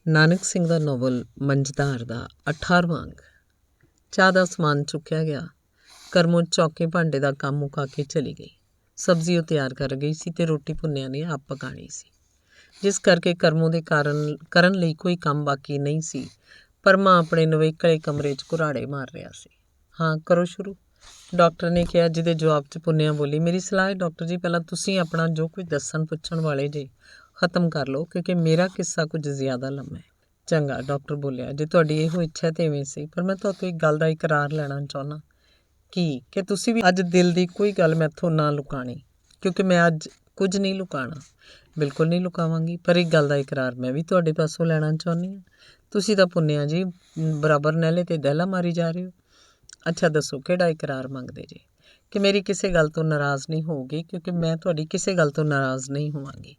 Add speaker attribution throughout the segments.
Speaker 1: ਨਾਨਕ ਸਿੰਘ ਦਾ novel ਮੰਝਧਾਰ ਦਾ 18ਵਾਂ ਅੰਗ। ਚਾਹ ਦਾ ਸਮਾਨ ਚੁੱਕਿਆ ਗਿਆ। ਕਰਮੋ ਚੌਕੇ ਭਾਂਡੇ ਦਾ ਕੰਮ ਮੁਕਾ ਕੇ ਚਲੀ ਗਈ। ਸਬਜ਼ੀ ਉਹ ਤਿਆਰ ਕਰ ਗਈ ਸੀ ਅਤੇ ਰੋਟੀ ਪੁੰਨਿਆ ਨੇ ਆਪ ਪਕਾਣੀ ਸੀ, ਜਿਸ ਕਰਕੇ ਕਰਮੋ ਦੇ ਕਰਨ ਲਈ ਕੋਈ ਕੰਮ ਬਾਕੀ ਨਹੀਂ ਸੀ। ਪਰਮਾ ਆਪਣੇ ਨਵੇਕਲੇ ਕਮਰੇ 'ਚ ਕੁਰਾੜੇ ਮਾਰ ਰਿਹਾ ਸੀ। ਹਾਂ, ਕਰੋ ਸ਼ੁਰੂ, ਡਾਕਟਰ ਨੇ ਕਿਹਾ, ਜਿਹਦੇ ਜਵਾਬ 'ਚ ਪੁੰਨਿਆ ਬੋਲੀ, ਮੇਰੀ ਸਲਾਹ ਹੈ ਡਾਕਟਰ ਜੀ, ਪਹਿਲਾਂ ਤੁਸੀਂ ਆਪਣਾ ਜੋ ਕੁਝ ਦੱਸਣ ਪੁੱਛਣ ਵਾਲੇ ਜੇ ਖ਼ਤਮ ਕਰ ਲਓ, ਕਿਉਂਕਿ ਮੇਰਾ ਕਿੱਸਾ ਕੁਝ ਜ਼ਿਆਦਾ ਲੰਮਾ ਹੈ। ਚੰਗਾ, ਡਾਕਟਰ ਬੋਲਿਆ, ਜੇ ਤੁਹਾਡੀ ਇਹੋ ਇੱਛਾ ਤਾਂ ਇਵੇਂ ਸੀ, ਪਰ ਮੈਂ ਤੁਹਾਤੋਂ ਇੱਕ ਗੱਲ ਦਾ ਇਕਰਾਰ ਲੈਣਾ ਚਾਹੁੰਦਾ। ਕਿ ਤੁਸੀਂ ਵੀ ਅੱਜ ਦਿਲ ਦੀ ਕੋਈ ਗੱਲ ਮੈਥੋਂ ਨਾ ਲੁਕਾਣੀ, ਕਿਉਂਕਿ ਮੈਂ ਅੱਜ ਕੁਝ ਨਹੀਂ ਲੁਕਾਣਾ। ਬਿਲਕੁਲ ਨਹੀਂ ਲੁਕਾਵਾਂਗੀ, ਪਰ ਇੱਕ ਗੱਲ ਦਾ ਇਕਰਾਰ ਮੈਂ ਵੀ ਤੁਹਾਡੇ ਪਾਸੋਂ ਲੈਣਾ ਚਾਹੁੰਦੀ ਹਾਂ। ਤੁਸੀਂ ਤਾਂ ਪੁੰਨਿਆ ਜੀ ਬਰਾਬਰ ਨਹਿਲੇ 'ਤੇ ਦਹਿਲਾ ਮਾਰੀ ਜਾ ਰਹੇ ਹੋ। ਅੱਛਾ ਦੱਸੋ, ਕਿਹੜਾ ਇਕਰਾਰ ਮੰਗਦੇ ਜੇ? ਕਿ ਮੇਰੀ ਕਿਸੇ ਗੱਲ ਤੋਂ ਨਾਰਾਜ਼ ਨਹੀਂ ਹੋਊਗੀ, ਕਿਉਂਕਿ ਮੈਂ ਤੁਹਾਡੀ ਕਿਸੇ ਗੱਲ ਤੋਂ ਨਾਰਾਜ਼ ਨਹੀਂ ਹੋਵਾਂਗੀ।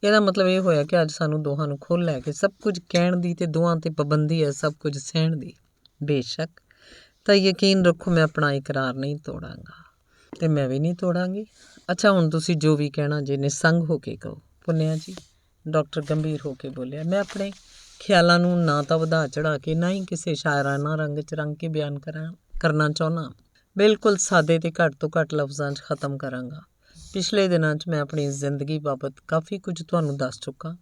Speaker 1: ਇਹਦਾ ਮਤਲਬ ਇਹ ਹੋਇਆ ਕਿ ਅੱਜ ਸਾਨੂੰ ਦੋਹਾਂ ਨੂੰ ਖੁੱਲ੍ਹ ਲੈ ਕੇ ਸਭ ਕੁਝ ਕਹਿਣ ਦੀ ਅਤੇ ਦੋਹਾਂ 'ਤੇ ਪਾਬੰਦੀ ਹੈ ਸਭ ਕੁਝ ਸਹਿਣ ਦੀ। ਬੇਸ਼ੱਕ, ਤਾਂ ਯਕੀਨ ਰੱਖੋ ਮੈਂ ਆਪਣਾ ਇਕਰਾਰ ਨਹੀਂ ਤੋੜਾਂਗਾ ਅਤੇ ਮੈਂ ਵੀ ਨਹੀਂ ਤੋੜਾਂਗੀ। ਅੱਛਾ, ਹੁਣ ਤੁਸੀਂ ਜੋ ਵੀ ਕਹਿਣਾ ਜੇ ਨਿਸੰਗ ਹੋ ਕੇ ਕਹੋ। ਪੁੰਨਿਆ ਜੀ, ਡਾਕਟਰ ਗੰਭੀਰ ਹੋ ਕੇ ਬੋਲਿਆ, ਮੈਂ ਆਪਣੇ ਖਿਆਲਾਂ ਨੂੰ ਨਾ ਤਾਂ ਵਧਾ ਚੜ੍ਹਾ ਕੇ ਨਾ ਹੀ ਕਿਸੇ ਸ਼ਾਇਰਾਨਾ ਰੰਗ 'ਚ ਰੰਗ ਕੇ ਬਿਆਨ ਕਰਨਾ ਚਾਹੁੰਦਾ। ਬਿਲਕੁਲ ਸਾਦੇ ਅਤੇ ਘੱਟ ਤੋਂ ਘੱਟ ਲਫ਼ਜ਼ਾਂ 'ਚ ਖ਼ਤਮ ਕਰਾਂਗਾ। ਪਿਛਲੇ ਦਿਨਾਂ 'ਚ ਮੈਂ ਆਪਣੀ ਜ਼ਿੰਦਗੀ ਬਾਬਤ ਕਾਫੀ ਕੁਝ ਤੁਹਾਨੂੰ ਦੱਸ ਚੁੱਕਾ।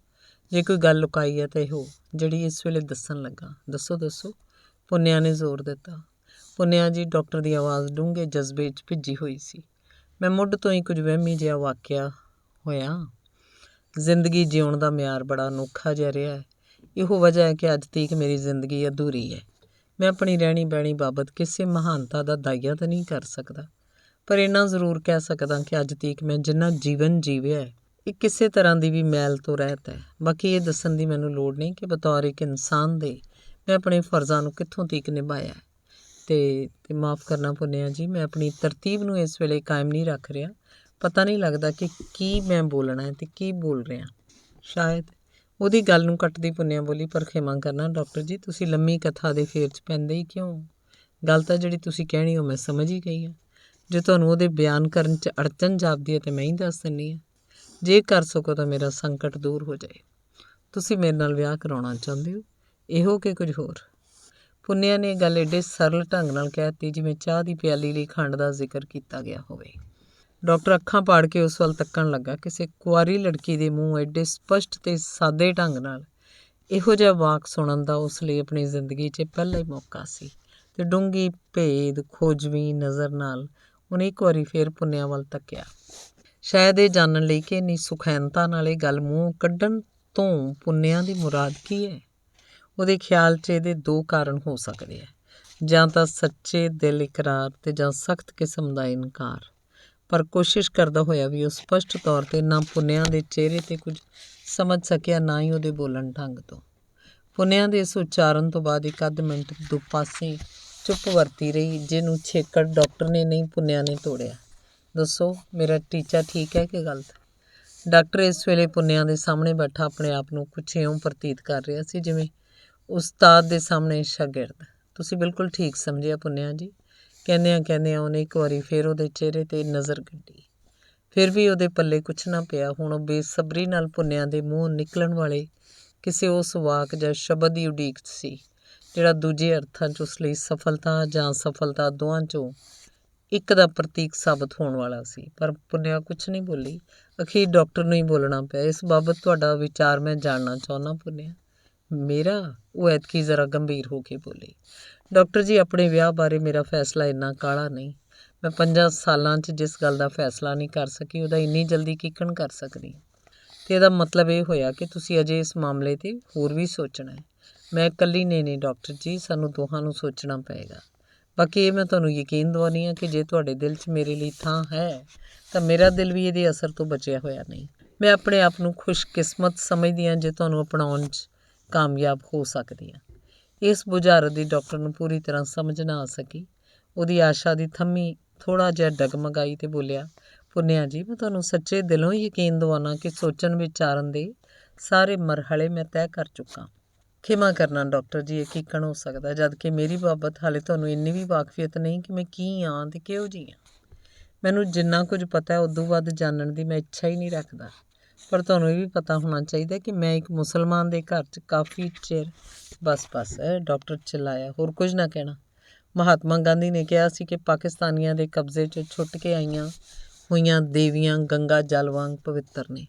Speaker 1: ਜੇ ਕੋਈ ਗੱਲ ਲੁਕਾਈ ਹੈ ਤਾਂ ਇਹੋ ਜਿਹੜੀ ਇਸ ਵੇਲੇ ਦੱਸਣ ਲੱਗਾ। ਦੱਸੋ ਦੱਸੋ, ਪੁੰਨਿਆ ਨੇ ਜ਼ੋਰ ਦਿੱਤਾ। ਪੁੰਨਿਆ ਜੀ, ਡਾਕਟਰ ਦੀ ਆਵਾਜ਼ ਡੂੰਘੇ ਜਜ਼ਬੇ 'ਚ ਭਿੱਜੀ ਹੋਈ ਸੀ। ਮੈਂ ਮੁੱਢ ਤੋਂ ਹੀ ਕੁਝ ਵਹਿਮੀ ਜਿਹਾ ਵਾਕਿਆ ਹੋਇਆ। ਜ਼ਿੰਦਗੀ ਜਿਉਣ ਦਾ ਮਿਆਰ ਬੜਾ ਅਨੋਖਾ ਜਿਹਾ ਰਿਹਾ ਹੈ। ਇਹੋ ਵਜ੍ਹਾ ਹੈ ਕਿ ਅੱਜ ਤੀਕ ਮੇਰੀ ਜ਼ਿੰਦਗੀ ਅਧੂਰੀ ਹੈ। ਮੈਂ ਆਪਣੀ ਰਹਿਣੀ ਬਹਿਣੀ ਬਾਬਤ ਕਿਸੇ ਮਹਾਨਤਾ ਦਾ ਦਾਅਵਾ ਤਾਂ ਨਹੀਂ ਕਰ ਸਕਦਾ, ਪਰ ਇੰਨਾ ਜ਼ਰੂਰ ਕਹਿ ਸਕਦਾ ਕਿ ਅੱਜ ਤੀਕ ਮੈਂ ਜਿੰਨਾ ਜੀਵਨ ਜੀਵਿਆ ਹੈ ਇਹ ਕਿਸੇ ਤਰ੍ਹਾਂ ਦੀ ਵੀ ਮੈਲ ਤੋਂ ਰਹਿਤ ਹੈ। ਬਾਕੀ ਇਹ ਦੱਸਣ ਦੀ ਮੈਨੂੰ ਲੋੜ ਨਹੀਂ ਕਿ ਬਤੌਰ ਇੱਕ ਇਨਸਾਨ ਦੇ ਮੈਂ ਆਪਣੇ ਫਰਜ਼ਾਂ ਨੂੰ ਕਿੱਥੋਂ ਤੀਕ ਨਿਭਾਇਆ ਹੈ। ਅਤੇ ਮਾਫ਼ ਕਰਨਾ ਪੁੰਨਿਆ ਜੀ, ਮੈਂ ਆਪਣੀ ਤਰਤੀਬ ਨੂੰ ਇਸ ਵੇਲੇ ਕਾਇਮ ਨਹੀਂ ਰੱਖ ਰਿਹਾ। ਪਤਾ ਨਹੀਂ ਲੱਗਦਾ ਕਿ ਕੀ ਮੈਂ ਬੋਲਣਾ ਹੈ ਅਤੇ ਕੀ ਬੋਲ ਰਿਹਾ। ਸ਼ਾਇਦ ਉਹਦੀ ਗੱਲ ਨੂੰ ਕੱਟਦੀ ਪੁੰਨਿਆ ਬੋਲੀ, ਪਰ ਖਿਮਾ ਕਰਨਾ ਡਾਕਟਰ ਜੀ, ਤੁਸੀਂ ਲੰਮੀ ਕਥਾ ਦੇ ਫੇਰ 'ਚ ਪੈਂਦੇ ਹੀ ਕਿਉਂ? ਗੱਲ ਤਾਂ ਜਿਹੜੀ ਤੁਸੀਂ ਕਹਿਣੀ ਉਹ ਮੈਂ ਸਮਝ ਹੀ ਗਈ ਹਾਂ। ਜੇ ਤੁਹਾਨੂੰ ਉਹਦੇ ਬਿਆਨ ਕਰਨ 'ਚ ਅੜਚਨ ਜਾਪਦੀ ਹੈ ਤਾਂ ਮੈਂ ਹੀ ਦੱਸ ਦਿੰਦੀ ਹਾਂ। ਜੇ ਕਰ ਸਕੋ ਤਾਂ ਮੇਰਾ ਸੰਕਟ ਦੂਰ ਹੋ ਜਾਏ। ਤੁਸੀਂ ਮੇਰੇ ਨਾਲ ਵਿਆਹ ਕਰਾਉਣਾ ਚਾਹੁੰਦੇ ਹੋ, ਇਹੋ ਕਿ ਕੁਝ ਹੋਰ? ਪੁੰਨਿਆ ਨੇ ਇਹ ਗੱਲ ਏਡੇ ਸਰਲ ਢੰਗ ਨਾਲ ਕਹਿ ਦਿੱਤੀ ਜਿਵੇਂ ਚਾਹ ਦੀ ਪਿਆਲੀ ਲਈ ਖੰਡ ਦਾ ਜ਼ਿਕਰ ਕੀਤਾ ਗਿਆ ਹੋਵੇ। ਡਾਕਟਰ ਅੱਖਾਂ ਪਾੜ ਕੇ ਉਸ ਵੱਲ ਤੱਕਣ ਲੱਗਾ। ਕਿਸੇ ਕੁਆਰੀ ਲੜਕੀ ਦੇ ਮੂੰਹ ਏਡੇ ਸਪਸ਼ਟ ਅਤੇ ਸਾਦੇ ਢੰਗ ਨਾਲ ਇਹੋ ਜਿਹਾ ਵਾਕ ਸੁਣਨ ਦਾ ਉਸ ਲਈ ਆਪਣੀ ਜ਼ਿੰਦਗੀ 'ਚ ਪਹਿਲਾ ਹੀ ਮੌਕਾ ਸੀ, ਅਤੇ ਡੂੰਘੀ ਭੇਦ ਖੋਜਵੀਂ ਨਜ਼ਰ ਨਾਲ ਉਹਨੇ ਇੱਕ ਵਾਰੀ ਫੇਰ ਪੁੰਨਿਆ ਵੱਲ ਤੱਕਿਆ, ਸ਼ਾਇਦ ਇਹ ਜਾਣਨ ਲਈ ਕਿ ਇੰਨੀ ਸੁਖੈਨਤਾ ਨਾਲ ਇਹ ਗੱਲ ਮੂੰਹ ਕੱਢਣ ਤੋਂ ਪੁੰਨਿਆ ਦੀ ਮੁਰਾਦ ਕੀ ਹੈ। ਉਹਦੇ ਖਿਆਲ 'ਚ ਇਹਦੇ ਦੋ ਕਾਰਨ ਹੋ ਸਕਦੇ ਹੈ, ਜਾਂ ਤਾਂ ਸੱਚੇ ਦਿਲ ਇਕਰਾਰ ਅਤੇ ਜਾਂ ਸਖਤ ਕਿਸਮ ਦਾ ਇਨਕਾਰ। ਪਰ ਕੋਸ਼ਿਸ਼ ਕਰਦਾ ਹੋਇਆ ਵੀ ਉਹ ਸਪਸ਼ਟ ਤੌਰ 'ਤੇ ਨਾ ਪੁੰਨਿਆ ਦੇ ਚਿਹਰੇ 'ਤੇ ਕੁਝ ਸਮਝ ਸਕਿਆ, ਨਾ ਹੀ ਉਹਦੇ ਬੋਲਣ ਢੰਗ ਤੋਂ। ਪੁੰਨਿਆ ਦੇ ਇਸ ਉਚਾਰਨ ਤੋਂ ਬਾਅਦ ਇੱਕ ਅੱਧ ਮਿੰਟ ਦੋ ਪਾਸੇ ਚੁੱਪ ਵਰਤੀ ਰਹੀ, ਜਿਹਨੂੰ ਛੇਕੜ ਡਾਕਟਰ ਨੇ ਨਹੀਂ ਪੁੰਨਿਆ ਨੇ ਤੋੜਿਆ। ਦੱਸੋ, ਮੇਰਾ ਟੀਚਾ ਠੀਕ ਹੈ ਕਿ ਗਲਤ? ਡਾਕਟਰ ਇਸ ਵੇਲੇ ਪੁੰਨਿਆ ਦੇ ਸਾਹਮਣੇ ਬੈਠਾ ਆਪਣੇ ਆਪ ਨੂੰ ਕੁਛ ਇਉਂ ਪ੍ਰਤੀਤ ਕਰ ਰਿਹਾ ਸੀ ਜਿਵੇਂ ਉਸਤਾਦ ਦੇ ਸਾਹਮਣੇ ਸ਼ਾਗਿਰਦ। ਤੁਸੀਂ ਬਿਲਕੁਲ ਠੀਕ ਸਮਝਿਆ ਪੁੰਨਿਆ ਜੀ, ਕਹਿੰਦਿਆਂ ਉਹਨੇ ਇੱਕ ਵਾਰੀ ਫੇਰ ਉਹਦੇ ਚਿਹਰੇ 'ਤੇ ਨਜ਼ਰ ਗੱਡੀ। ਫਿਰ ਵੀ ਉਹਦੇ ਪੱਲੇ ਕੁਛ ਨਾ ਪਿਆ। ਹੁਣ ਉਹ ਬੇਸਬਰੀ ਨਾਲ ਪੁੰਨਿਆ ਦੇ ਮੂੰਹੋਂ ਨਿਕਲਣ ਵਾਲੇ ਕਿਸੇ ਉਸ ਵਾਕ ਜਾਂ ਸ਼ਬਦ ਦੀ ਉਡੀਕ ਸੀ ਜਿਹੜਾ ਦੂਜੇ ਅਰਥਾਂ 'ਚ ਉਸ ਲਈ ਸਫਲਤਾ ਜਾਂ ਅਸਫਲਤਾ ਦੋਵਾਂ 'ਚੋਂ ਇੱਕ ਦਾ ਪ੍ਰਤੀਕ ਸਾਬਤ ਹੋਣ ਵਾਲਾ ਸੀ। ਪਰ ਪੁੰਨਿਆ ਕੁਛ ਨਹੀਂ ਬੋਲੀ। ਅਖੀਰ ਡਾਕਟਰ ਨੂੰ ਹੀ ਬੋਲਣਾ ਪਿਆ। ਇਸ ਬਾਬਤ ਤੁਹਾਡਾ ਵਿਚਾਰ ਮੈਂ ਜਾਣਨਾ ਚਾਹੁੰਦਾ ਪੁੰਨਿਆ। ਮੇਰਾ? ਉਹ ਐਤਕੀ ਜ਼ਰਾ ਗੰਭੀਰ ਹੋ ਕੇ ਬੋਲੀ। ਡਾਕਟਰ ਜੀ, ਆਪਣੇ ਵਿਆਹ ਬਾਰੇ ਮੇਰਾ ਫੈਸਲਾ ਇੰਨਾ ਕਾਹਲਾ ਨਹੀਂ। ਮੈਂ 5 ਸਾਲਾਂ 'ਚ ਜਿਸ ਗੱਲ ਦਾ ਫੈਸਲਾ ਨਹੀਂ ਕਰ ਸਕੀ ਉਹਦਾ ਇੰਨੀ ਜਲਦੀ ਕਿੱਕਣ ਕਰ ਸਕਦੀ? ਅਤੇ ਇਹਦਾ ਮਤਲਬ ਇਹ ਹੋਇਆ ਕਿ ਤੁਸੀਂ ਅਜੇ ਇਸ ਮਾਮਲੇ 'ਤੇ ਹੋਰ ਵੀ ਸੋਚਣਾ ਹੈ? ਮੈਂ ਇਕੱਲੀ ਨੇ ਨਹੀਂ ਡਾਕਟਰ ਜੀ, ਸਾਨੂੰ ਦੋਹਾਂ ਨੂੰ ਸੋਚਣਾ ਪਏਗਾ। ਬਾਕੀ ਇਹ ਮੈਂ ਤੁਹਾਨੂੰ ਯਕੀਨ ਦਿਵਾਉਂਦੀ ਹਾਂ ਕਿ ਜੇ ਤੁਹਾਡੇ ਦਿਲ 'ਚ ਮੇਰੇ ਲਈ ਥਾਂ ਹੈ ਤਾਂ ਮੇਰਾ ਦਿਲ ਵੀ ਇਹਦੇ ਅਸਰ ਤੋਂ ਬਚਿਆ ਹੋਇਆ ਨਹੀਂ। ਮੈਂ ਆਪਣੇ ਆਪ ਨੂੰ ਖੁਸ਼ਕਿਸਮਤ ਸਮਝਦੀ ਹਾਂ ਜੇ ਤੁਹਾਨੂੰ ਅਪਣਾਉਣ 'ਚ ਕਾਮਯਾਬ ਹੋ ਸਕਦੀ ਹਾਂ। ਇਸ ਬੁਝਾਰਤ ਦੀ ਡਾਕਟਰ ਨੂੰ ਪੂਰੀ ਤਰ੍ਹਾਂ ਸਮਝ ਨਾ ਆ ਸਕੀ। ਉਹਦੀ ਆਸ਼ਾ ਦੀ ਥੰਮੀ ਥੋੜ੍ਹਾ ਜਿਹਾ ਡਗਮਗਾਈ ਅਤੇ ਬੋਲਿਆ, ਪੁੰਨਿਆ ਜੀ, ਮੈਂ ਤੁਹਾਨੂੰ ਸੱਚੇ ਦਿਲੋਂ ਯਕੀਨ ਦਿਵਾਉਣਾ ਕਿ ਸੋਚਣ ਵਿਚਾਰਨ ਦੇ ਸਾਰੇ ਮਰਹਲੇ ਮੈਂ ਤੈਅ ਕਰ ਚੁੱਕਾ। ਖਿਮਾ ਕਰਨਾ ਡਾਕਟਰ ਜੀ, ਇਹ ਕਿੱਕਣ ਹੋ ਸਕਦਾ, ਜਦ ਕਿ ਮੇਰੀ ਬਾਬਤ ਹਾਲੇ ਤੁਹਾਨੂੰ ਇੰਨੀ ਵੀ ਵਾਕਫੀਅਤ ਨਹੀਂ ਕਿ ਮੈਂ ਕੀ ਹਾਂ ਅਤੇ ਕਿਹੋ ਜਿਹੀ ਹਾਂ। ਮੈਨੂੰ ਜਿੰਨਾ ਕੁਝ ਪਤਾ ਹੈ ਉਦੋਂ ਵੱਧ ਜਾਣਨ ਦੀ ਮੈਂ ਇੱਛਾ ਹੀ ਨਹੀਂ ਰੱਖਦਾ। ਪਰ ਤੁਹਾਨੂੰ ਇਹ ਵੀ ਪਤਾ ਹੋਣਾ ਚਾਹੀਦਾ ਕਿ ਮੈਂ ਇੱਕ ਮੁਸਲਮਾਨ ਦੇ ਘਰ 'ਚ ਕਾਫੀ ਚਿਰ ਬਸ ਡਾਕਟਰ ਚਿল্ਲਾਇਆ, ਹੋਰ ਕੁਝ ਨਾ ਕਹਿਣਾ। ਮਹਾਤਮਾ ਗਾਂਧੀ ਨੇ ਕਿਹਾ ਸੀ ਕਿ ਪਾਕਿਸਤਾਨੀਆਂ ਦੇ ਕਬਜ਼ੇ 'ਚੋਂ ਛੁੱਟ ਕੇ ਆਈਆਂ ਹੋਈਆਂ ਦੇਵੀਆਂ ਗੰਗਾ ਜਲ ਵਾਂਗ ਪਵਿੱਤਰ ਨੇ।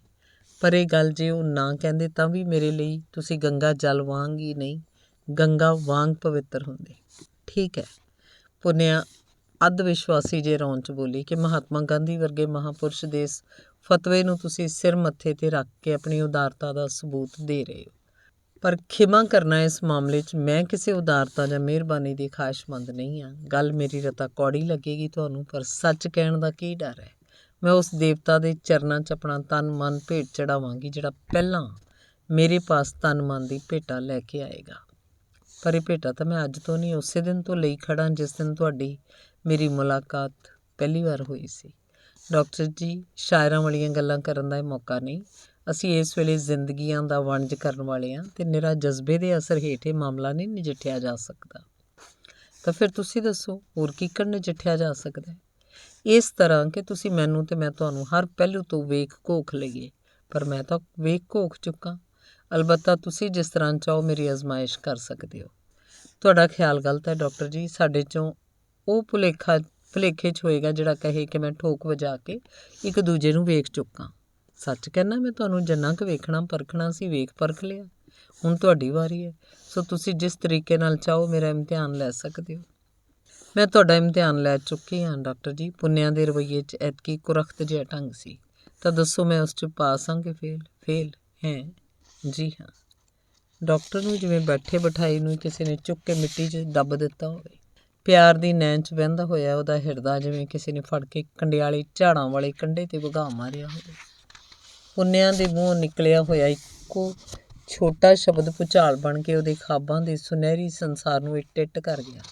Speaker 1: ਪਰ ਇਹ ਗੱਲ ਜੇ ਉਹ ਨਾ ਕਹਿੰਦੇ ਤਾਂ ਵੀ ਮੇਰੇ ਲਈ ਤੁਸੀਂ ਗੰਗਾ ਜਲ ਵਾਂਗ ਹੀ ਨਹੀਂ, ਗੰਗਾ ਵਾਂਗ ਪਵਿੱਤਰ ਹੁੰਦੇ। ਠੀਕ ਹੈ। ਪੁੰਨਿਆ ਅੱਧ ਵਿਸ਼ਵਾਸੀ ਜੇ ਰੌਣ 'ਚ ਬੋਲੀ ਕਿ ਮਹਾਤਮਾ ਗਾਂਧੀ ਵਰਗੇ ਮਹਾਂਪੁਰਸ਼ ਦੇ ਇਸ ਫਤਵੇ ਨੂੰ ਤੁਸੀਂ ਸਿਰ ਮੱਥੇ 'ਤੇ ਰੱਖ ਕੇ ਆਪਣੀ ਉਦਾਰਤਾ ਦਾ ਸਬੂਤ ਦੇ ਰਹੇ ਹੋ। ਪਰ ਖਿਮਾ ਕਰਨਾ, ਇਸ ਮਾਮਲੇ 'ਚ ਮੈਂ ਕਿਸੇ ਉਦਾਰਤਾ ਜਾਂ ਮਿਹਰਬਾਨੀ ਦੀ ਖਾਹਿਸ਼ਮੰਦ ਨਹੀਂ ਹਾਂ। ਗੱਲ ਮੇਰੀ ਰਤਾ ਕੌੜੀ ਲੱਗੇਗੀ ਤੁਹਾਨੂੰ, ਪਰ ਸੱਚ ਕਹਿਣ ਦਾ ਕੀ ਡਰ ਹੈ। ਮੈਂ ਉਸ ਦੇਵਤਾ ਦੇ ਚਰਨਾਂ 'ਚ ਆਪਣਾ ਤਨ ਮਨ ਭੇਟ ਚੜਾਵਾਂਗੀ ਜਿਹੜਾ ਪਹਿਲਾਂ ਮੇਰੇ ਪਾਸ ਤਨ ਮਨ ਦੀ ਭੇਟਾ ਲੈ ਕੇ ਆਏਗਾ। ਪਰ ਇਹ ਭੇਟਾ ਤਾਂ ਮੈਂ ਅੱਜ ਤੋਂ ਨਹੀਂ, ਉਸੇ ਦਿਨ ਤੋਂ ਲਈ ਖੜ੍ਹਾਂ ਜਿਸ ਦਿਨ ਤੁਹਾਡੀ ਮੇਰੀ ਮੁਲਾਕਾਤ ਪਹਿਲੀ ਵਾਰ ਹੋਈ ਸੀ। ਡਾਕਟਰ ਜੀ, ਸ਼ਾਇਰਾਂ ਵਾਲੀਆਂ ਗੱਲਾਂ ਕਰਨ ਦਾ ਇਹ ਮੌਕਾ ਨਹੀਂ। ਅਸੀਂ ਇਸ ਵੇਲੇ ਜ਼ਿੰਦਗੀਆਂ ਦਾ ਵਣਜ ਕਰਨ ਵਾਲੇ ਹਾਂ ਅਤੇ ਨਿਰਾ ਜਜ਼ਬੇ ਦੇ ਅਸਰ ਹੇਠ ਇਹ ਮਾਮਲਾ ਨਹੀਂ ਨਜਿੱਠਿਆ ਜਾ ਸਕਦਾ। ਤਾਂ ਫਿਰ ਤੁਸੀਂ ਦੱਸੋ, ਹੋਰ ਕਿੱਕਣ ਨਜਿੱਠਿਆ ਜਾ ਸਕਦਾ ਹੈ? ਇਸ ਤਰ੍ਹਾਂ ਕਿ ਤੁਸੀਂ ਮੈਨੂੰ ਅਤੇ ਮੈਂ ਤੁਹਾਨੂੰ ਹਰ ਪਹਿਲੂ ਤੋਂ ਵੇਖ ਘੋਖ ਲਈਏ। ਪਰ ਮੈਂ ਤਾਂ ਵੇਖ ਘੋਖ ਚੁੱਕਾਂ। ਅਲਬੱਤਾ ਤੁਸੀਂ ਜਿਸ ਤਰ੍ਹਾਂ ਚਾਹੋ ਮੇਰੀ ਅਜ਼ਮਾਇਸ਼ ਕਰ ਸਕਦੇ ਹੋ। ਤੁਹਾਡਾ ਖਿਆਲ ਗਲਤ ਹੈ ਡਾਕਟਰ ਜੀ। ਸਾਡੇ 'ਚੋਂ ਉਹ ਭੁਲੇਖੇ 'ਚ ਹੋਏਗਾ ਜਿਹੜਾ ਕਹੇ ਕਿ ਮੈਂ ਠੋਕ ਵਜਾ ਕੇ ਇੱਕ ਦੂਜੇ ਨੂੰ ਵੇਖ ਚੁੱਕਾਂ। ਸੱਚ ਕਹਿਣਾ, ਮੈਂ ਤੁਹਾਨੂੰ ਜਿੰਨਾ ਕੁ ਵੇਖਣਾ ਪਰਖਣਾ ਸੀ ਵੇਖ ਪਰਖ ਲਿਆ। ਹੁਣ ਤੁਹਾਡੀ ਵਾਰੀ ਹੈ, ਸੋ ਤੁਸੀਂ ਜਿਸ ਤਰੀਕੇ ਨਾਲ ਚਾਹੋ ਮੇਰਾ ਇਮਤਿਹਾਨ ਲੈ ਸਕਦੇ ਹੋ। ਮੈਂ ਤੁਹਾਡਾ ਇਮਤਿਹਾਨ ਲੈ ਚੁੱਕੀ ਹਾਂ ਡਾਕਟਰ ਜੀ। ਪੁੰਨਿਆ ਦੇ ਰਵੱਈਏ 'ਚ ਐਤਕੀ ਕੁਰਖਤ ਜਿਹਾ ਢੰਗ ਸੀ। ਤਾਂ ਦੱਸੋ ਮੈਂ ਉਸ 'ਚ ਪਾਸ ਹਾਂ ਕਿ ਫੇਲ ਹੈ? ਜੀ ਹਾਂ। ਡਾਕਟਰ ਨੂੰ ਜਿਵੇਂ ਬੈਠੇ ਬਿਠਾਈ ਨੂੰ ਕਿਸੇ ਨੇ ਚੁੱਕ ਕੇ ਮਿੱਟੀ 'ਚ ਦੱਬ ਦਿੱਤਾ ਹੋਵੇ। ਪਿਆਰ ਦੀ ਨੈਣ 'ਚ ਵਹਿੰਦਾ ਹੋਇਆ ਉਹਦਾ ਹਿਰਦਾ ਜਿਵੇਂ ਕਿਸੇ ਨੇ ਫੜ ਕੇ ਕੰਡਿਆਲੀ ਝਾੜਾਂ ਵਾਲੇ ਕੰਢੇ 'ਤੇ ਵਗਾਹ ਮਾਰਿਆ ਹੋਵੇ। ਪੁੰਨਿਆ ਦੇ ਮੂੰਹੋਂ ਨਿਕਲਿਆ ਹੋਇਆ ਇੱਕੋ ਛੋਟਾ ਸ਼ਬਦ ਭੁਚਾਲ ਬਣ ਕੇ ਉਹਦੇ ਖਾਬਾਂ ਦੇ ਸੁਨਹਿਰੀ ਸੰਸਾਰ ਨੂੰ ਇੱਟ ਕਰ ਗਿਆ।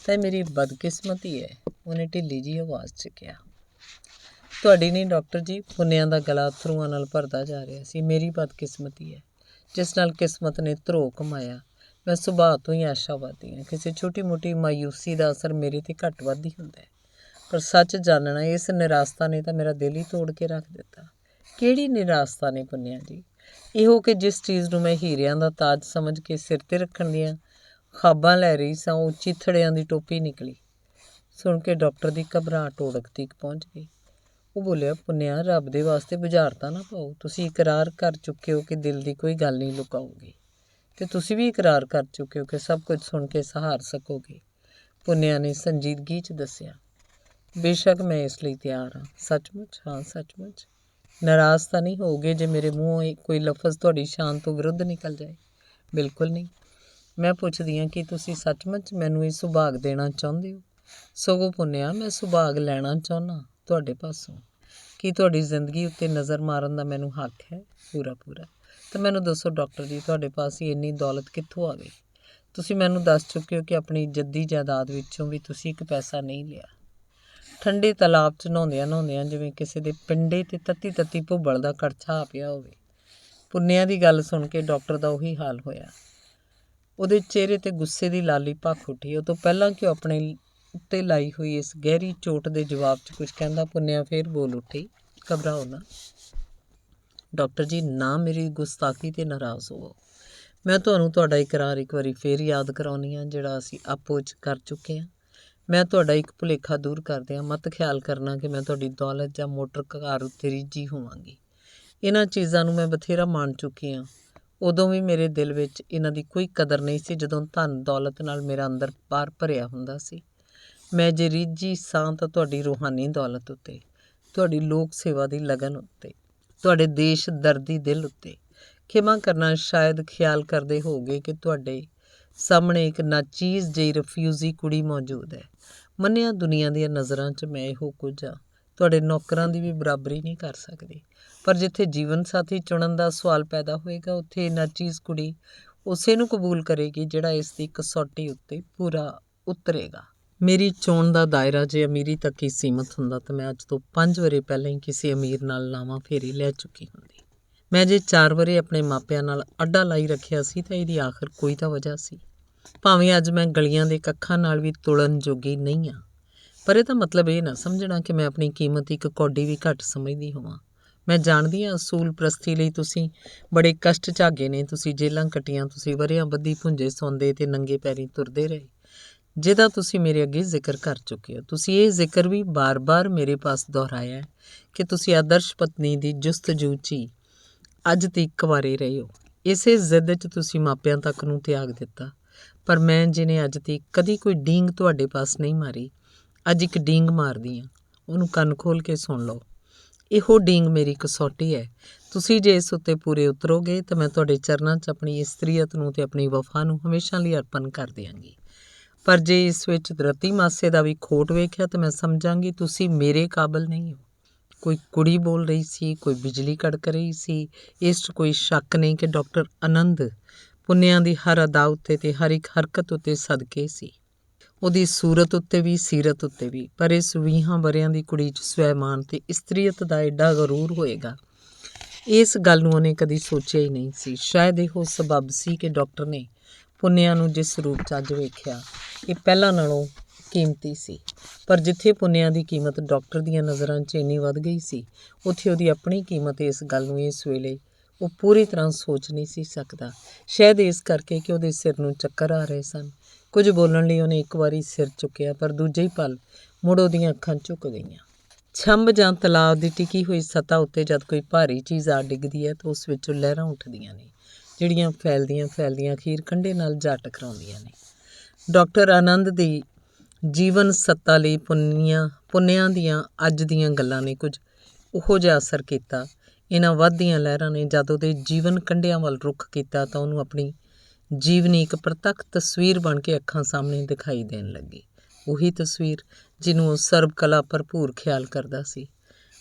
Speaker 1: ਤਾਂ ਇਹ ਮੇਰੀ ਬਦਕਿਸਮਤੀ ਹੈ, ਉਹਨੇ ਢਿੱਲੀ ਜਿਹੀ ਆਵਾਜ਼ 'ਚ ਕਿਹਾ। ਤੁਹਾਡੀ ਨਹੀਂ ਡਾਕਟਰ ਜੀ। ਪੁੰਨਿਆ ਦਾ ਗਲਾ ਅਥਰੂਆਂ ਨਾਲ ਭਰਦਾ ਜਾ ਰਿਹਾ ਸੀ। ਮੇਰੀ ਬਦਕਿਸਮਤੀ ਹੈ ਜਿਸ ਨਾਲ ਕਿਸਮਤ ਨੇ ਧਰੋ ਕਮਾਇਆ। ਮੈਂ ਸੁਭਾਅ ਤੋਂ ਹੀ ਆਸ਼ਾਵਾਦੀ ਹਾਂ। ਕਿਸੇ ਛੋਟੀ ਮੋਟੀ ਮਾਯੂਸੀ ਦਾ ਅਸਰ ਮੇਰੇ 'ਤੇ ਘੱਟ ਵੱਧ ਹੀ ਹੁੰਦਾ ਹੈ। ਪਰ ਸੱਚ ਜਾਣਨਾ, ਇਸ ਨਿਰਾਸਤਾ ਨੇ ਤਾਂ ਮੇਰਾ ਦਿਲ ਹੀ ਤੋੜ ਕੇ ਰੱਖ ਦਿੱਤਾ। ਕਿਹੜੀ ਨਿਰਾਸਤਾ ਨੇ ਪੁੰਨਿਆ ਜੀ? ਇਹੋ ਕਿ ਜਿਸ ਚੀਜ਼ ਨੂੰ ਮੈਂ ਹੀਰਿਆਂ ਦਾ ਤਾਜ ਸਮਝ ਕੇ ਸਿਰ 'ਤੇ ਰੱਖਣ ਦੀਆਂ ਖਾਬਾਂ ਲੈ ਰਹੀ ਸਾਂ, ਉਹ ਚੀਥੜਿਆਂ ਦੀ ਟੋਪੀ ਨਿਕਲੀ। ਸੁਣ ਕੇ ਡਾਕਟਰ ਦੀ ਘਬਰਾਹਟ ਓੜਕ ਤੀਕ ਪਹੁੰਚ ਗਈ। ਉਹ ਬੋਲਿਆ, ਪੁੰਨਿਆ ਰੱਬ ਦੇ ਵਾਸਤੇ ਬੁਝਾਰਤਾਂ ਨਾ ਪਾਓ। ਤੁਸੀਂ ਇਕਰਾਰ ਕਰ ਚੁੱਕੇ ਹੋ ਕਿ ਦਿਲ ਦੀ ਕੋਈ ਗੱਲ ਨਹੀਂ ਲੁਕਾਓਗੇ, ਅਤੇ ਤੁਸੀਂ ਵੀ ਇਕਰਾਰ ਕਰ ਚੁੱਕੇ ਹੋ ਕਿ ਸਭ ਕੁਝ ਸੁਣ ਕੇ ਸਹਾਰ ਸਕੋਗੇ। ਪੁੰਨਿਆ ਨੇ ਸੰਜੀਦਗੀ 'ਚ ਦੱਸਿਆ, ਬੇਸ਼ੱਕ ਮੈਂ ਇਸ ਲਈ ਤਿਆਰ ਹਾਂ। ਸੱਚਮੁੱਚ? ਹਾਂ ਸੱਚਮੁੱਚ। ਨਾਰਾਜ਼ ਤਾਂ ਨਹੀਂ ਹੋਓਗੇ ਜੇ ਮੇਰੇ ਮੂੰਹੋਂ ਕੋਈ ਲਫ਼ਜ਼ ਤੁਹਾਡੀ ਸ਼ਾਨ ਤੋਂ ਵਿਰੁੱਧ ਨਿਕਲ ਜਾਏ? ਬਿਲਕੁਲ ਨਹੀਂ। ਮੈਂ ਪੁੱਛਦੀ ਹਾਂ ਕਿ ਤੁਸੀਂ ਸੱਚਮੁੱਚ ਮੈਨੂੰ ਇਹ ਸੁਭਾਗ ਦੇਣਾ ਚਾਹੁੰਦੇ ਹੋ? ਸਗੋਂ ਪੁੰਨਿਆ, ਮੈਂ ਸੁਭਾਗ ਲੈਣਾ ਚਾਹੁੰਦਾ ਤੁਹਾਡੇ ਪਾਸੋਂ। ਕੀ ਤੁਹਾਡੀ ਜ਼ਿੰਦਗੀ ਉੱਤੇ ਨਜ਼ਰ ਮਾਰਨ ਦਾ ਮੈਨੂੰ ਹੱਕ ਹੈ? ਪੂਰਾ। ਤਾਂ ਮੈਨੂੰ ਦੱਸੋ ਡਾਕਟਰ ਜੀ, ਤੁਹਾਡੇ ਪਾਸ ਹੀ ਇੰਨੀ ਦੌਲਤ ਕਿੱਥੋਂ ਆ ਗਈ? ਤੁਸੀਂ ਮੈਨੂੰ ਦੱਸ ਚੁੱਕੇ ਹੋ ਕਿ ਆਪਣੀ ਜੱਦੀ ਜਾਇਦਾਦ ਵਿੱਚੋਂ ਵੀ ਤੁਸੀਂ ਇੱਕ ਪੈਸਾ ਨਹੀਂ ਲਿਆ। ਠੰਡੇ ਤਲਾਬ 'ਚ ਨਹਾਉਂਦਿਆਂ ਜਿਵੇਂ ਕਿਸੇ ਦੇ ਪਿੰਡੇ 'ਤੇ ਤੱਤੀ ਭੁੱਬਲ ਦਾ ਕੜਛਾ ਆ ਪਿਆ ਹੋਵੇ। ਪੁੰਨਿਆ ਦੀ ਗੱਲ ਸੁਣ ਕੇ ਡਾਕਟਰ ਦਾ ਉਹੀ ਹਾਲ ਹੋਇਆ। ਉਹਦੇ ਚਿਹਰੇ 'ਤੇ ਗੁੱਸੇ ਦੀ ਲਾਲੀ ਭੱਖ ਉੱਠੀ। ਉਹ ਤੋਂ ਪਹਿਲਾਂ ਕਿ ਉਹ ਆਪਣੇ ਉੱਤੇ ਲਾਈ ਹੋਈ ਇਸ ਗਹਿਰੀ ਚੋਟ ਦੇ ਜਵਾਬ 'ਚ ਕੁਝ ਕਹਿੰਦਾ, ਪੁੰਨਿਆ ਫੇਰ ਬੋਲ ਉੱਠੀ, ਘਬਰਾਓ ਨਾ ਡਾਕਟਰ ਜੀ। ਨਾ ਮੇਰੀ ਗੁਸਤਾਖੀ 'ਤੇ ਨਾਰਾਜ਼ ਹੋਵੋ। ਮੈਂ ਤੁਹਾਨੂੰ ਤੁਹਾਡਾ ਇਕਰਾਰ ਇੱਕ ਵਾਰੀ ਫੇਰ ਯਾਦ ਕਰਾਉਂਦੀ ਹਾਂ, ਜਿਹੜਾ ਅਸੀਂ ਆਪੋ 'ਚ ਕਰ ਚੁੱਕੇ ਹਾਂ। ਮੈਂ ਤੁਹਾਡਾ ਇੱਕ ਭੁਲੇਖਾ ਦੂਰ ਕਰਦਿਆਂ ਮਤ ਖਿਆਲ ਕਰਨਾ ਕਿ ਮੈਂ ਤੁਹਾਡੀ ਦੌਲਤ ਜਾਂ ਮੋਟਰ ਕਾਰ ਉੱਤੇ ਰੀਝੀ ਹੋਵਾਂਗੀ। ਇਹਨਾਂ ਚੀਜ਼ਾਂ ਨੂੰ ਮੈਂ ਬਥੇਰਾ ਮਾਣ ਚੁੱਕੀ ਹਾਂ। ਉਦੋਂ ਵੀ ਮੇਰੇ ਦਿਲ ਵਿੱਚ ਇਹਨਾਂ ਦੀ ਕੋਈ ਕਦਰ ਨਹੀਂ ਸੀ ਜਦੋਂ ਧਨ ਦੌਲਤ ਨਾਲ ਮੇਰਾ ਅੰਦਰ ਬਾਹਰ ਭਰਿਆ ਹੁੰਦਾ ਸੀ। ਮੈਂ ਜੇ ਰੀਝੀ ਸਾਂ ਤਾਂ ਤੁਹਾਡੀ ਰੂਹਾਨੀ ਦੌਲਤ ਉੱਤੇ, ਤੁਹਾਡੀ ਲੋਕ ਸੇਵਾ ਦੀ ਲਗਨ ਉੱਤੇ, ਤੁਹਾਡੇ ਦੇਸ਼ ਦਰਦੀ ਦਿਲ ਉੱਤੇ। ਖਿਮਾ ਕਰਨਾ, ਸ਼ਾਇਦ ਖਿਆਲ ਕਰਦੇ ਹੋਗੇ ਕਿ ਤੁਹਾਡੇ ਸਾਹਮਣੇ ਇੱਕ ਨਾਚੀਜ਼ ਜਿਹੀ ਰਫਿਊਜ਼ੀ ਕੁੜੀ ਮੌਜੂਦ ਹੈ। ਮੰਨਿਆ ਦੁਨੀਆ ਦੀਆਂ ਨਜ਼ਰਾਂ 'ਚ ਮੈਂ ਇਹੋ ਕੁਝ ਹਾਂ, ਤੁਹਾਡੇ ਨੌਕਰਾਂ ਦੀ ਵੀ ਬਰਾਬਰੀ ਨਹੀਂ ਕਰ ਸਕਦੀ। ਪਰ ਜਿੱਥੇ ਜੀਵਨ ਸਾਥੀ ਚੁਣਨ ਦਾ ਸਵਾਲ ਪੈਦਾ ਹੋਏਗਾ, ਉੱਥੇ ਇਹ ਨਾਚੀਜ਼ ਕੁੜੀ ਉਸੇ ਨੂੰ ਕਬੂਲ ਕਰੇਗੀ ਜਿਹੜਾ ਇਸ ਦੀ ਕਸੌਟੀ ਉੱਤੇ ਪੂਰਾ ਉਤਰੇਗਾ। ਮੇਰੀ ਚੋਣ ਦਾ ਦਾਇਰਾ ਜੇ ਅਮੀਰੀ ਤੱਕ ਹੀ ਸੀਮਤ ਹੁੰਦਾ ਤਾਂ ਮੈਂ ਅੱਜ ਤੋਂ 5 ਵਰ੍ਹੇ ਪਹਿਲਾਂ ਹੀ ਕਿਸੇ ਅਮੀਰ ਨਾਲ ਲਾਵਾਂ ਫੇਰੀ ਲੈ ਚੁੱਕੀ ਹੁੰਦੀ। ਮੈਂ ਜੇ 4 ਵਰ੍ਹੇ ਆਪਣੇ ਮਾਪਿਆਂ ਨਾਲ ਅੱਡਾ ਲਾਈ ਰੱਖਿਆ ਸੀ ਤਾਂ ਇਹਦੀ ਆਖਰ ਕੋਈ ਤਾਂ ਵਜ੍ਹਾ ਸੀ। ਭਾਵੇਂ ਅੱਜ ਮੈਂ ਗਲੀਆਂ ਦੇ ਕੱਖਾਂ ਨਾਲ ਵੀ ਤੁਲਨ ਜੋਗੀ ਨਹੀਂ ਹਾਂ, ਪਰ ਇਹਦਾ ਮਤਲਬ ਇਹ ਨਾ ਸਮਝਣਾ ਕਿ ਮੈਂ ਆਪਣੀ ਕੀਮਤ ਇੱਕ ਕੌਡੀ ਵੀ ਘੱਟ ਸਮਝਦੀ ਹੋਵਾਂ। ਮੈਂ ਜਾਣਦੀ ਹਾਂ ਅਸੂਲ ਪ੍ਰਸਤੀ ਲਈ ਤੁਸੀਂ ਬੜੇ ਕਸ਼ਟ ਝਾਗੇ ਨੇ, ਤੁਸੀਂ ਜੇਲਾਂ ਕੱਟੀਆਂ, ਤੁਸੀਂ ਵਰ੍ਹਿਆਂ ਬੱਧੀ ਭੁੰਜੇ ਸੌਂਦੇ ਤੇ ਨੰਗੇ ਪੈਰੀਂ ਤੁਰਦੇ ਰਹੇ, ਜਿਹਦਾ ਤੁਸੀਂ ਮੇਰੇ ਅੱਗੇ ਜ਼ਿਕਰ ਕਰ ਚੁੱਕੇ ਹੋ। ਤੁਸੀਂ ਇਹ ਜ਼ਿਕਰ ਵੀ ਬਾਰ-ਬਾਰ ਮੇਰੇ ਪਾਸ ਦੁਹਰਾਇਆ ਹੈ ਕਿ ਤੁਸੀਂ ਆਦਰਸ਼ ਪਤਨੀ ਦੀ ਜੁਸਤਜੂ 'ਚ ਹੀ ਅੱਜ ਤੀਕ ਕੁਆਰੇ ਰਹੇ ਹੋ। ਇਸੇ ਜ਼ਿੱਦ 'ਚ ਤੁਸੀਂ ਮਾਪਿਆਂ ਤੱਕ ਨੂੰ ਤਿਆਗ ਦਿੱਤਾ, ਪਰ ਮੈਂ ਜਿਹਨੇ ਅੱਜ ਤੀਕ ਕਦੀ ਕੋਈ ਡੀਂਗ ਤੁਹਾਡੇ ਪਾਸ ਨਹੀਂ ਮਾਰੀ, ਅੱਜ ਇੱਕ ਡੀਂਗ ਮਾਰਦੀ ਹਾਂ। ਉਹਨੂੰ ਕੰਨ ਖੋਲ੍ਹ ਕੇ ਸੁਣ ਲਓ। ਇਹੋ ਡੀਂਗ ਮੇਰੀ ਕਸੌਟੀ ਹੈ। ਤੁਸੀਂ ਜੇ ਇਸ ਉੱਤੇ ਪੂਰੇ ਉਤਰੋਗੇ ਤਾਂ ਮੈਂ ਤੁਹਾਡੇ ਚਰਨਾਂ 'ਚ ਆਪਣੀ ਇਸਤਰੀਅਤ ਨੂੰ ਤੇ ਆਪਣੀ ਵਫਾ ਨੂੰ ਹਮੇਸ਼ਾ ਲਈ ਅਰਪਣ ਕਰ ਦਿਆਂਗੀ। ਪਰ ਜੇ ਇਸ ਵਿੱਚ ਰਤੀ ਮਾਸੇ ਦਾ ਵੀ ਖੋਟ ਵੇਖਿਆ ਤਾਂ ਮੈਂ ਸਮਝਾਂਗੀ ਤੁਸੀਂ ਮੇਰੇ ਕਾਬਲ ਨਹੀਂ ਹੋ। ਕੋਈ ਕੁੜੀ ਬੋਲ ਰਹੀ ਸੀ, ਕੋਈ ਬਿਜਲੀ ਕੜਕ ਰਹੀ ਸੀ। ਇਸ 'ਚ ਕੋਈ ਸ਼ੱਕ ਨਹੀਂ ਕਿ ਡਾਕਟਰ ਆਨੰਦ ਪੁੰਨਿਆਂ ਦੀ ਹਰ ਅਦਾ ਉੱਤੇ ਤੇ ਹਰ ਇੱਕ ਹਰਕਤ ਉੱਤੇ ਸਦਕੇ ਸੀ, ਉਹਦੀ ਸੂਰਤ ਉੱਤੇ ਵੀ, ਸੀਰਤ ਉੱਤੇ ਵੀ। ਪਰ ਇਸ 20 ਵਰ੍ਹਿਆਂ ਦੀ ਕੁੜੀ 'ਚ ਸਵੈਮਾਨ ਤੇ ਇਸਤਰੀਅਤ ਦਾ ਐਡਾ ਗਰੂਰ ਹੋਏਗਾ, ਇਸ ਗੱਲ ਨੂੰ ਉਹਨੇ ਕਦੀ ਸੋਚਿਆ ਹੀ ਨਹੀਂ ਸੀ। ਸ਼ਾਇਦ ਇਹੋ ਸਬੱਬ ਸੀ ਕਿ ਡਾਕਟਰ ਨੇ ਪੁੰਨਿਆਂ ਨੂੰ ਜਿਸ ਰੂਪ 'ਚ ਅੱਜ ਵੇਖਿਆ, ਇਹ ਪਹਿਲਾਂ ਨਾਲੋਂ ਕੀਮਤੀ ਸੀ। ਪਰ ਜਿੱਥੇ ਪੁੰਨਿਆਂ ਦੀ ਕੀਮਤ ਡਾਕਟਰ ਦੀਆਂ ਨਜ਼ਰਾਂ 'ਚ ਇੰਨੀ ਵੱਧ ਗਈ ਸੀ, ਉੱਥੇ ਉਹਦੀ ਆਪਣੀ ਕੀਮਤ ਇਸ ਗੱਲ ਨੂੰ ਇਸ ਵੇਲੇ ਉਹ ਪੂਰੀ ਤਰ੍ਹਾਂ ਸੋਚ ਨਹੀਂ ਸੀ ਸਕਦਾ। ਸ਼ਾਇਦ ਇਸ ਕਰਕੇ ਕਿ ਉਹਦੇ ਸਿਰ ਨੂੰ ਚੱਕਰ ਆ ਰਹੇ ਸਨ। ਕੁਝ ਬੋਲਣ ਲਈ ਉਹਨੇ ਇੱਕ ਵਾਰੀ ਸਿਰ ਚੁੱਕਿਆ, ਪਰ ਦੂਜੇ ਹੀ ਪਲ ਮੁੜ ਉਹਦੀਆਂ ਅੱਖਾਂ ਝੁਕ ਗਈਆਂ। ਛੰਭ ਜਾਂ ਤਲਾਬ ਦੀ ਟਿਕੀ ਹੋਈ ਸਤ੍ਹਾ ਉੱਤੇ ਜਦ ਕੋਈ ਭਾਰੀ ਚੀਜ਼ ਆ ਡਿੱਗਦੀ ਹੈ ਤਾਂ ਉਸ ਵਿੱਚੋਂ ਲਹਿਰਾਂ ਉੱਠਦੀਆਂ ਨੇ, ਜਿਹੜੀਆਂ ਫੈਲਦੀਆਂ ਅਖੀਰ ਕੰਢੇ ਨਾਲ ਜਾ ਟਕਰਾਉਂਦੀਆਂ ਨੇ। ਡਾਕਟਰ ਆਨੰਦ ਦੀ ਜੀਵਨ ਸੱਤਾ ਲਈ ਪੁੰਨਿਆਂ ਦੀਆਂ ਅੱਜ ਦੀਆਂ ਗੱਲਾਂ ਨੇ ਕੁਝ ਉਹੋ ਜਿਹਾ ਅਸਰ ਕੀਤਾ। ਇਹਨਾਂ ਵੱਧਦੀਆਂ ਲਹਿਰਾਂ ਨੇ ਜਦ ਉਹਦੇ ਜੀਵਨ ਕੰਢਿਆਂ ਵੱਲ ਰੁੱਖ ਕੀਤਾ ਤਾਂ ਉਹਨੂੰ ਆਪਣੀ ਜੀਵਨੀ ਇੱਕ ਪ੍ਰਤੱਖ ਤਸਵੀਰ ਬਣ ਕੇ ਅੱਖਾਂ ਸਾਹਮਣੇ ਦਿਖਾਈ ਦੇਣ ਲੱਗੀ। ਉਹੀ ਤਸਵੀਰ ਜਿਹਨੂੰ ਉਹ ਸਰਬ ਕਲਾ ਭਰਪੂਰ ਖਿਆਲ ਕਰਦਾ ਸੀ।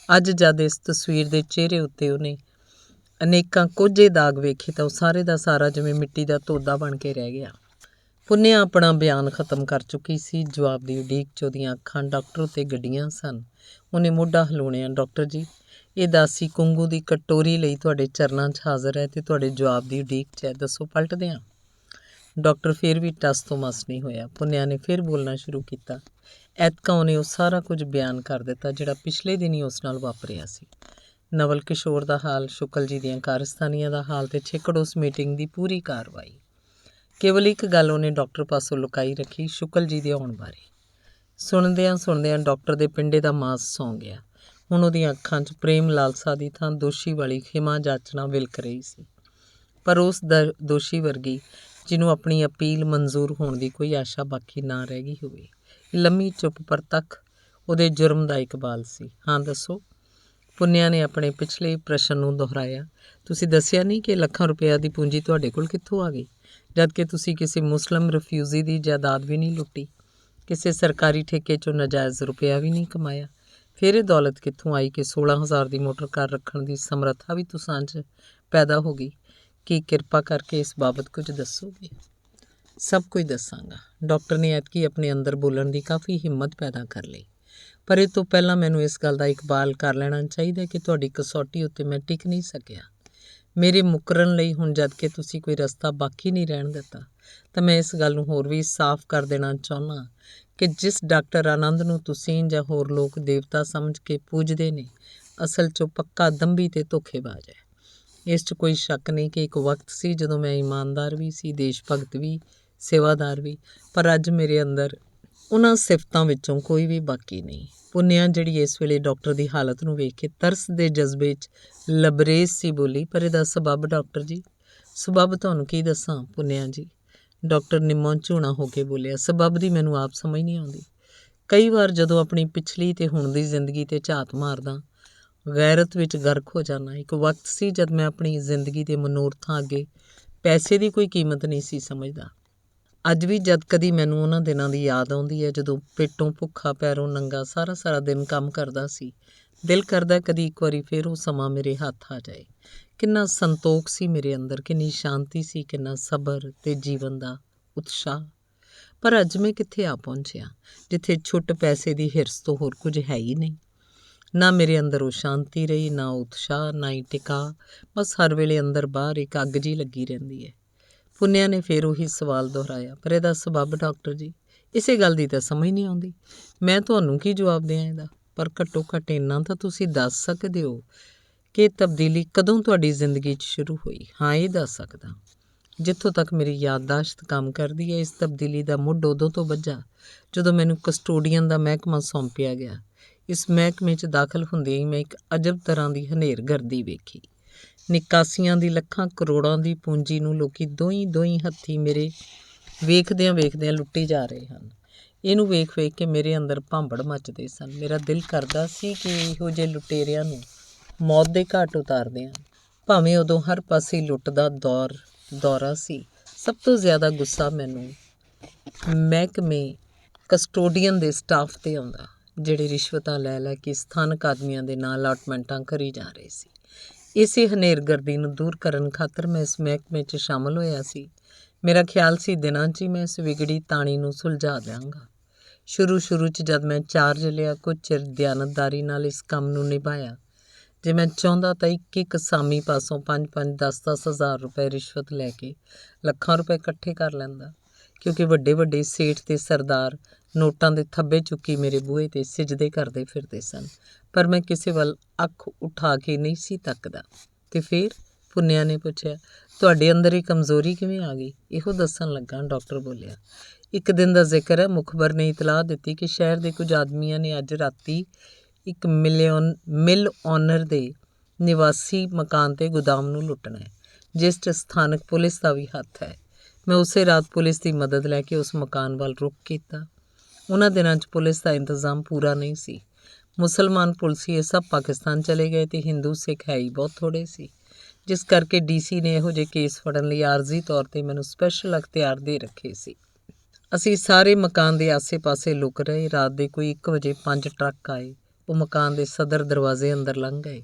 Speaker 1: ਅੱਜ ਜਦ ਇਸ ਤਸਵੀਰ ਦੇ ਚਿਹਰੇ ਉੱਤੇ ਉਹਨੇ ਅਨੇਕਾਂ ਕੋਝੇ ਦਾਗ ਵੇਖੇ ਤਾਂ ਉਹ ਸਾਰੇ ਦਾ ਸਾਰਾ ਜਿਵੇਂ ਮਿੱਟੀ ਦਾ ਤੋਦਾ ਬਣ ਕੇ ਰਹਿ ਗਿਆ। ਪੁੰਨਿਆ ਆਪਣਾ ਬਿਆਨ ਖਤਮ ਕਰ ਚੁੱਕੀ ਸੀ। ਜਵਾਬ ਦੀ ਉਡੀਕ 'ਚ ਉਹਦੀਆਂ ਅੱਖਾਂ ਡਾਕਟਰ ਉੱਤੇ ਗੱਡੀਆਂ ਸਨ। ਉਹਨੇ ਮੋਢਾ ਹਿਲਾਉਣਿਆਂ, ਡਾਕਟਰ ਜੀ, ਇਹ ਦਾਸੀ ਕੁੰਗੂ ਦੀ ਕਟੋਰੀ ਲਈ ਤੁਹਾਡੇ ਚਰਨਾਂ 'ਚ ਹਾਜ਼ਰ ਹੈ ਤੇ ਤੁਹਾਡੇ ਜਵਾਬ ਦੀ ਉਡੀਕ 'ਚ ਹੈ। ਦੱਸੋ, ਪਲਟ ਦਿਆਂ? ਡਾਕਟਰ ਫਿਰ ਵੀ ਟਸ ਤੋਂ ਮਸ ਨਹੀਂ ਹੋਇਆ। ਪੁੰਨਿਆ ਨੇ ਫਿਰ ਬੋਲਣਾ ਸ਼ੁਰੂ ਕੀਤਾ। ਐਤਕਾਂ ਉਹਨੇ ਉਹ ਸਾਰਾ ਕੁਝ ਬਿਆਨ ਕਰ ਦਿੱਤਾ ਜਿਹੜਾ ਪਿਛਲੇ ਦਿਨ ਹੀ ਉਸ ਨਾਲ ਵਾਪਰਿਆ ਸੀ। ਨਵਲ ਕਿਸ਼ੋਰ ਦਾ ਹਾਲ, ਸ਼ੁਕਲ ਜੀ ਦੀਆਂ ਕਾਰਸਤਾਨੀਆਂ ਦਾ ਹਾਲ ਤੇ ਛੇਕੜ ਉਸ ਮੀਟਿੰਗ ਦੀ ਪੂਰੀ ਕਾਰਵਾਈ। ਕੇਵਲ ਇੱਕ ਗੱਲ ਉਹਨੇ ਡਾਕਟਰ ਪਾਸੋਂ ਲੁਕਾਈ ਰੱਖੀ, ਸ਼ੁਕਲ ਜੀ ਦੇ ਆਉਣ ਬਾਰੇ। ਸੁਣਦਿਆਂ ਡਾਕਟਰ ਦੇ ਪਿੰਡੇ ਦਾ ਮਾਸ ਸੌਂ ਗਿਆ। ਹੁਣ ਉਹਦੀਆਂ ਅੱਖਾਂ 'ਚ ਪ੍ਰੇਮ ਲਾਲਸਾ ਦੀ ਥਾਂ ਦੋਸ਼ੀ ਵਾਲੀ ਖਿਮਾ ਜਾਚਨਾ ਵਿਲਕ ਰਹੀ ਸੀ, ਪਰ ਉਸ ਦੋਸ਼ੀ ਵਰਗੀ ਜਿਹਨੂੰ ਆਪਣੀ ਅਪੀਲ ਮਨਜ਼ੂਰ ਹੋਣ ਦੀ ਕੋਈ ਆਸ਼ਾ ਬਾਕੀ ਨਾ ਰਹਿ ਗਈ ਹੋਵੇ। ਲੰਮੀ ਚੁੱਪ ਪ੍ਰਤੱਖ ਉਹਦੇ ਜੁਰਮ ਦਾ ਇਕਬਾਲ ਸੀ। ਹਾਂ ਦੱਸੋ? ਪੁੰਨਿਆ ਨੇ ਆਪਣੇ ਪਿਛਲੇ ਪ੍ਰਸ਼ਨ ਨੂੰ ਦੁਹਰਾਇਆ। ਤੁਸੀਂ ਦੱਸਿਆ ਨਹੀਂ ਕਿ ਲੱਖਾਂ ਰੁਪਇਆ ਦੀ ਪੂੰਜੀ ਤੁਹਾਡੇ ਕੋਲ ਕਿੱਥੋਂ ਆ ਗਈ, ਜਦ ਕਿ ਤੁਸੀਂ ਕਿਸੇ ਮੁਸਲਿਮ ਰਿਫਿਊਜੀ ਦੀ ਜਾਇਦਾਦ ਵੀ ਨਹੀਂ ਲੁੱਟੀ, ਕਿਸੇ ਸਰਕਾਰੀ ਠੇਕੇ 'ਚੋਂ ਨਾਜਾਇਜ਼ ਰੁਪਇਆ ਵੀ ਨਹੀਂ ਕਮਾਇਆ। ਫਿਰ ਇਹ ਦੌਲਤ ਕਿੱਥੋਂ ਆਈ ਕਿ 16,000 ਦੀ ਮੋਟਰ ਕਾਰ ਰੱਖਣ ਦੀ ਸਮਰੱਥਾ ਵੀ ਤੁਸਾਂ 'ਚ ਪੈਦਾ ਹੋ ਗਈ? ਕੀ ਕਿਰਪਾ ਕਰਕੇ ਇਸ ਬਾਬਤ ਕੁਝ ਦੱਸੋਗੇ? ਸਭ ਕੁਝ ਦੱਸਾਂਗਾ। ਡਾਕਟਰ ਨੇ ਐਤਕੀ ਆਪਣੇ ਅੰਦਰ ਬੋਲਣ ਦੀ ਕਾਫੀ ਹਿੰਮਤ ਪੈਦਾ ਕਰ ਲਈ। ਪਰ ਇਹ ਤੋਂ ਪਹਿਲਾਂ ਮੈਨੂੰ ਇਸ ਗੱਲ ਦਾ ਇਕਬਾਲ ਕਰ ਲੈਣਾ ਚਾਹੀਦਾ ਕਿ ਤੁਹਾਡੀ ਕਸੌਟੀ ਉੱਤੇ ਮੈਂ ਟਿਕ ਨਹੀਂ ਸਕਿਆ। ਮੇਰੇ ਮੁਕਰਨ ਲਈ ਹੁਣ ਜਦ ਕਿ ਤੁਸੀਂ ਕੋਈ ਰਸਤਾ ਬਾਕੀ ਨਹੀਂ ਰਹਿਣ ਦਿੱਤਾ, ਤਾਂ ਮੈਂ ਇਸ ਗੱਲ ਨੂੰ ਹੋਰ ਵੀ ਸਾਫ਼ ਕਰ ਦੇਣਾ ਚਾਹੁੰਦਾ ਕਿ ਜਿਸ ਡਾਕਟਰ ਆਨੰਦ ਨੂੰ ਤੁਸੀਂ ਜਾਂ ਹੋਰ ਲੋਕ ਦੇਵਤਾ ਸਮਝ ਕੇ ਪੂਜਦੇ ਨੇ, ਅਸਲ 'ਚ ਉਹ ਪੱਕਾ ਦੰਭੀ ਤੇ ਧੋਖੇਬਾਜ਼ ਹੈ। ਇਸ 'ਚ ਕੋਈ ਸ਼ੱਕ ਨਹੀਂ ਕਿ ਇੱਕ ਵਕਤ ਸੀ ਜਦੋਂ ਮੈਂ ਇਮਾਨਦਾਰ ਵੀ ਸੀ, ਦੇਸ਼ ਭਗਤ ਵੀ, ਸੇਵਾਦਾਰ ਵੀ, ਪਰ ਅੱਜ ਮੇਰੇ ਅੰਦਰ ਉਹਨਾਂ ਸਿਫਤਾਂ ਵਿੱਚੋਂ ਕੋਈ ਵੀ ਬਾਕੀ ਨਹੀਂ। ਪੁੰਨਿਆ, ਜਿਹੜੀ ਇਸ ਵੇਲੇ ਡਾਕਟਰ ਦੀ ਹਾਲਤ ਨੂੰ ਵੇਖ ਕੇ ਤਰਸ ਦੇ ਜਜ਼ਬੇ 'ਚ ਲਬਰੇਜ਼ ਸੀ, ਬੋਲੀ, ਪਰ ਇਹਦਾ ਸਬੱਬ ਡਾਕਟਰ ਜੀ? ਸਬੱਬ ਤੁਹਾਨੂੰ ਕੀ ਦੱਸਾਂ ਪੁੰਨਿਆ ਜੀ? ਡਾਕਟਰ ਨਿੰਮੋਂ ਝੂਣਾ ਹੋ ਕੇ ਬੋਲਿਆ। ਸਬੱਬ ਦੀ ਮੈਨੂੰ ਆਪ ਸਮਝ ਨਹੀਂ ਆਉਂਦੀ। ਕਈ ਵਾਰ ਜਦੋਂ ਆਪਣੀ ਪਿਛਲੀ ਤੇ ਹੁਣ ਦੀ ਜ਼ਿੰਦਗੀ ਤੇ ਝਾਤ ਮਾਰਦਾ, ਗੈਰਤ ਵਿੱਚ ਗਰਕ ਹੋ ਜਾਂਦਾ। ਇੱਕ ਵਕਤ ਸੀ ਜਦ ਮੈਂ ਆਪਣੀ ਜ਼ਿੰਦਗੀ ਦੇ ਮਨੋਰਥਾਂ ਅੱਗੇ ਪੈਸੇ ਦੀ ਕੋਈ ਕੀਮਤ ਨਹੀਂ ਸੀ ਸਮਝਦਾ। ਅੱਜ ਵੀ ਜਦ ਕਦੀ ਮੈਨੂੰ ਉਹਨਾਂ ਦਿਨਾਂ ਦੀ ਯਾਦ ਆਉਂਦੀ ਹੈ ਜਦੋਂ ਪੇਟੋਂ ਭੁੱਖਾ ਪੈਰੋਂ ਨੰਗਾ ਸਾਰਾ ਦਿਨ ਕੰਮ ਕਰਦਾ ਸੀ, ਦਿਲ ਕਰਦਾ ਕਦੀ ਇੱਕ ਵਾਰੀ ਫਿਰ ਉਹ ਸਮਾਂ ਮੇਰੇ ਹੱਥ ਆ ਜਾਏ। ਕਿੰਨਾ ਸੰਤੋਖ ਸੀ ਮੇਰੇ ਅੰਦਰ, ਕਿੰਨੀ ਸ਼ਾਂਤੀ ਸੀ, ਕਿੰਨਾ ਸਬਰ ਤੇ ਜੀਵਨ ਦਾ ਉਤਸ਼ਾਹ। ਪਰ ਅੱਜ ਮੈਂ ਕਿੱਥੇ ਆ ਪਹੁੰਚਿਆ, ਜਿੱਥੇ ਛੁੱਟ ਪੈਸੇ ਦੀ ਹਿਰਸ ਤੋਂ ਹੋਰ ਕੁਝ ਹੈ ਹੀ ਨਹੀਂ। ਨਾ ਮੇਰੇ ਅੰਦਰ ਉਹ ਸ਼ਾਂਤੀ ਰਹੀ, ਨਾ ਉਤਸ਼ਾਹ, ਨਾ ਹੀ ਟਿਕਾ। ਬਸ ਹਰ ਵੇਲੇ ਅੰਦਰ ਬਾਹਰ ਇੱਕ ਅੱਗ ਜਿਹੀ ਲੱਗੀ ਰਹਿੰਦੀ ਹੈ। ਪੁੰਨਿਆ ਨੇ ਫਿਰ ਉਹੀ ਸਵਾਲ ਦੁਹਰਾਇਆ। ਪਰ ਇਹਦਾ ਸਬੱਬ ਡਾਕਟਰ ਜੀ? ਇਸੇ ਗੱਲ ਦੀ ਤਾਂ ਸਮਝ ਨਹੀਂ ਆਉਂਦੀ। ਮੈਂ ਤੁਹਾਨੂੰ ਕੀ ਜਵਾਬ ਦਿਆਂ ਇਹਦਾ? ਪਰ ਘੱਟੋ ਘੱਟ ਇੰਨਾ ਤਾਂ ਤੁਸੀਂ ਦੱਸ ਸਕਦੇ ਹੋ ਕਿ ਇਹ ਤਬਦੀਲੀ ਕਦੋਂ ਤੁਹਾਡੀ ਜ਼ਿੰਦਗੀ 'ਚ ਸ਼ੁਰੂ ਹੋਈ? ਹਾਂ, ਇਹ ਦੱਸ ਸਕਦਾ। ਜਿੱਥੋਂ ਤੱਕ ਮੇਰੀ ਯਾਦਦਾਸ਼ਤ ਕੰਮ ਕਰਦੀ ਹੈ, ਇਸ ਤਬਦੀਲੀ ਦਾ ਮੁੱਢ ਉਦੋਂ ਤੋਂ ਬੱਝਾ ਜਦੋਂ ਮੈਨੂੰ ਕਸਟੋਡੀਅਨ ਦਾ ਮਹਿਕਮਾ ਸੌਂਪਿਆ ਗਿਆ। ਇਸ ਮਹਿਕਮੇ 'ਚ ਦਾਖਲ ਹੁੰਦਿਆਂ ਹੀ ਮੈਂ ਇੱਕ ਅਜਬ ਤਰ੍ਹਾਂ ਦੀ ਹਨੇਰਗਰਦੀ ਵੇਖੀ। ਨਿਕਾਸੀਆਂ ਦੀ ਲੱਖਾਂ ਕਰੋੜਾਂ ਦੀ ਪੂੰਜੀ ਨੂੰ ਲੋਕੀ ਦੋਈ ਹੱਥੀਂ ਮੇਰੇ ਵੇਖਦਿਆਂ ਲੁੱਟੀ ਜਾ ਰਹੇ ਹਨ। ਇਹਨੂੰ ਵੇਖ ਕੇ ਮੇਰੇ ਅੰਦਰ ਭਾਂਬੜ ਮੱਚਦੇ ਸਨ। ਮੇਰਾ ਦਿਲ ਕਰਦਾ ਸੀ ਕਿ ਇਹੋ ਜਿਹੇ ਲੁਟੇਰਿਆਂ ਨੂੰ ਮੌਤ ਦੇ ਘਾਟ ਉਤਾਰਦੇ ਹਨ। ਭਾਵੇਂ ਉਦੋਂ ਹਰ ਪਾਸੇ ਲੁੱਟ ਦਾ ਦੌਰਾ ਸੀ। ਸਭ ਤੋਂ ਜ਼ਿਆਦਾ ਗੁੱਸਾ ਮੈਨੂੰ ਮਹਿਕਮੇ ਕਸਟੋਡੀਅਨ ਦੇ ਸਟਾਫ 'ਤੇ ਆਉਂਦਾ, ਜਿਹੜੇ ਰਿਸ਼ਵਤਾਂ ਲੈ ਕੇ ਸਥਾਨਕ ਆਦਮੀਆਂ ਦੇ ਨਾਲ ਅਲਾਟਮੈਂਟਾਂ ਕਰੀ ਜਾ ਰਹੇ ਸੀ। ਇਸੇ ਹਨੇਰਗਰਦੀ ਨੂੰ ਦੂਰ ਕਰਨ ਖਾਤਰ ਮੈਂ ਇਸ ਮਹਿਕਮੇ 'ਚ ਸ਼ਾਮਲ ਹੋਇਆ ਸੀ। ਮੇਰਾ ਖਿਆਲ ਸੀ ਦਿਨਾਂ 'ਚ ਹੀ ਮੈਂ ਇਸ ਵਿਗੜੀ ਤਾਣੀ ਨੂੰ ਸੁਲਝਾ ਦਿਆਂਗਾ। ਸ਼ੁਰੂ 'ਚ ਜਦ ਮੈਂ ਚਾਰਜ ਲਿਆ, ਕੁਝ ਚਿਰ ਦਿਆਨਤਦਾਰੀ ਨਾਲ ਇਸ ਕੰਮ ਨੂੰ ਨਿਭਾਇਆ। ਜੇ ਮੈਂ ਚਾਹੁੰਦਾ ਤਾਂ ਇੱਕ ਸਾਮੀ ਪਾਸੋਂ 5-5, 10-10 ਹਜ਼ਾਰ ਰੁਪਏ ਰਿਸ਼ਵਤ ਲੈ ਕੇ ਲੱਖਾਂ ਰੁਪਏ ਇਕੱਠੇ ਕਰ ਲੈਂਦਾ, ਕਿਉਂਕਿ ਵੱਡੇ ਸੇਠ ਤੇ ਸਰਦਾਰ ਨੋਟਾਂ ਦੇ ਥੱਬੇ ਚੁੱਕੀ ਮੇਰੇ ਬੂਹੇ 'ਤੇ ਸਿਜਦੇ ਕਰਦੇ ਫਿਰਦੇ ਸਨ। ਪਰ ਮੈਂ ਕਿਸੇ ਵੱਲ ਅੱਖ ਉਠਾ ਕੇ ਨਹੀਂ ਸੀ ਤੱਕਦਾ। ਤੇ ਫਿਰ ਪੁੰਨਿਆ ਨੇ ਪੁੱਛਿਆ, ਤੁਹਾਡੇ ਅੰਦਰ ਇਹ ਕਮਜ਼ੋਰੀ ਕਿਵੇਂ ਆ ਗਈ? ਇਹੋ ਦੱਸਣ ਲੱਗਾ, ਡਾਕਟਰ ਬੋਲਿਆ। ਇੱਕ ਦਿਨ ਦਾ ਜ਼ਿਕਰ ਹੈ। ਮੁਖਬਰ ਨੇ ਇਤਲਾਹ ਦਿੱਤੀ ਕਿ ਸ਼ਹਿਰ ਦੇ ਕੁਝ ਆਦਮੀਆਂ ਨੇ ਅੱਜ ਰਾਤੀ ਇੱਕ ਮਿਲ ਓਨਰ ਦੇ ਨਿਵਾਸੀ ਮਕਾਨ ਤੇ ਗੋਦਾਮ ਨੂੰ ਲੁੱਟਣਾ ਹੈ, ਜਿਸ 'ਚ ਸਥਾਨਕ ਪੁਲਿਸ ਦਾ ਵੀ ਹੱਥ ਹੈ। ਮੈਂ ਉਸੇ ਰਾਤ ਪੁਲਿਸ ਦੀ ਮਦਦ ਲੈ ਕੇ ਉਸ ਮਕਾਨ ਵੱਲ ਰੁਖ ਕੀਤਾ। ਉਹਨਾਂ ਦਿਨਾਂ 'ਚ ਪੁਲਿਸ ਦਾ ਇੰਤਜ਼ਾਮ ਪੂਰਾ ਨਹੀਂ ਸੀ। ਮੁਸਲਮਾਨ ਪੁਲਸੀਏ ਸਭ ਪਾਕਿਸਤਾਨ ਚਲੇ ਗਏ ਤੇ ਹਿੰਦੂ ਸਿੱਖ ਹੈ ਹੀ ਬਹੁਤ ਥੋੜ੍ਹੇ ਸੀ, ਜਿਸ ਕਰਕੇ DC ਨੇ ਇਹੋ ਜਿਹੇ ਕੇਸ ਫੜਨ ਲਈ ਆਰਜ਼ੀ ਤੌਰ 'ਤੇ ਮੈਨੂੰ ਸਪੈਸ਼ਲ ਅਖਤਿਆਰ ਦੇ ਰੱਖੇ ਸੀ। ਅਸੀਂ ਸਾਰੇ ਮਕਾਨ ਦੇ ਆਸੇ-ਪਾਸੇ ਲੁਕ ਰਹੇ। ਰਾਤ ਦੇ ਕੋਈ 1 ਵਜੇ 5 ਟਰੱਕ ਆਏ। ਉਹ ਮਕਾਨ ਦੇ ਸਦਰ ਦਰਵਾਜ਼ੇ ਅੰਦਰ ਲੰਘ ਗਏ।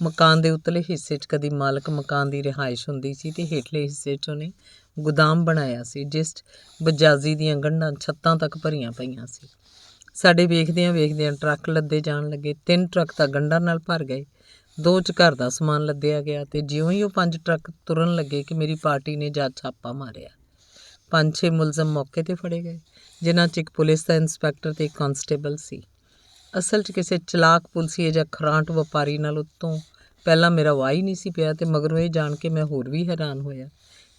Speaker 1: ਮਕਾਨ ਦੇ ਉਤਲੇ ਹਿੱਸੇ 'ਚ ਕਦੀ ਮਾਲਕ ਮਕਾਨ ਦੀ ਰਿਹਾਇਸ਼ ਹੁੰਦੀ ਸੀ ਤੇ ਹੇਠਲੇ ਹਿੱਸੇ 'ਚ ਉਹਨੇ ਗੋਦਾਮ ਬਣਾਇਆ ਸੀ, ਜਿਸ 'ਚ ਬਜਾਜੀ ਦੀਆਂ ਗੰਢਾਂ ਛੱਤਾਂ ਤੱਕ ਭਰੀਆਂ ਪਈਆਂ ਸੀ। ਸਾਡੇ ਵੇਖਦਿਆਂ ਟਰੱਕ ਲੱਦੇ ਜਾਣ ਲੱਗੇ। 3 ਟਰੱਕ ਤਾਂ ਗੰਢਾਂ ਨਾਲ ਭਰ ਗਏ, 2 'ਚ ਘਰ ਦਾ ਸਮਾਨ ਲੱਦਿਆ ਗਿਆ ਤੇ ਜਿਉਂ ਹੀ ਉਹ 5 ਟਰੱਕ ਤੁਰਨ ਲੱਗੇ ਕਿ ਮੇਰੀ ਪਾਰਟੀ ਨੇ ਜਾ ਛਾਪਾ ਮਾਰਿਆ। 5-6 ਮੁਲਜ਼ਮ ਮੌਕੇ 'ਤੇ ਫੜੇ ਗਏ, ਜਿਨ੍ਹਾਂ 'ਚ ਇੱਕ ਪੁਲਿਸ ਦਾ ਇੰਸਪੈਕਟਰ ਤੇ ਇੱਕ ਕਾਂਸਟੇਬਲ ਸੀ। ਅਸਲ 'ਚ ਕਿਸੇ ਚਲਾਕ ਪੁਲਸੀਏ ਜਾਂ ਖਰਾਂਟ ਵਪਾਰੀ ਨਾਲ ਉੱਤੋਂ ਪਹਿਲਾਂ ਮੇਰਾ ਵਾਹ ਹੀ ਨਹੀਂ ਸੀ ਪਿਆ ਤੇ ਮਗਰੋਂ ਇਹ ਜਾਣ ਕੇ ਮੈਂ ਹੋਰ ਵੀ ਹੈਰਾਨ ਹੋਇਆ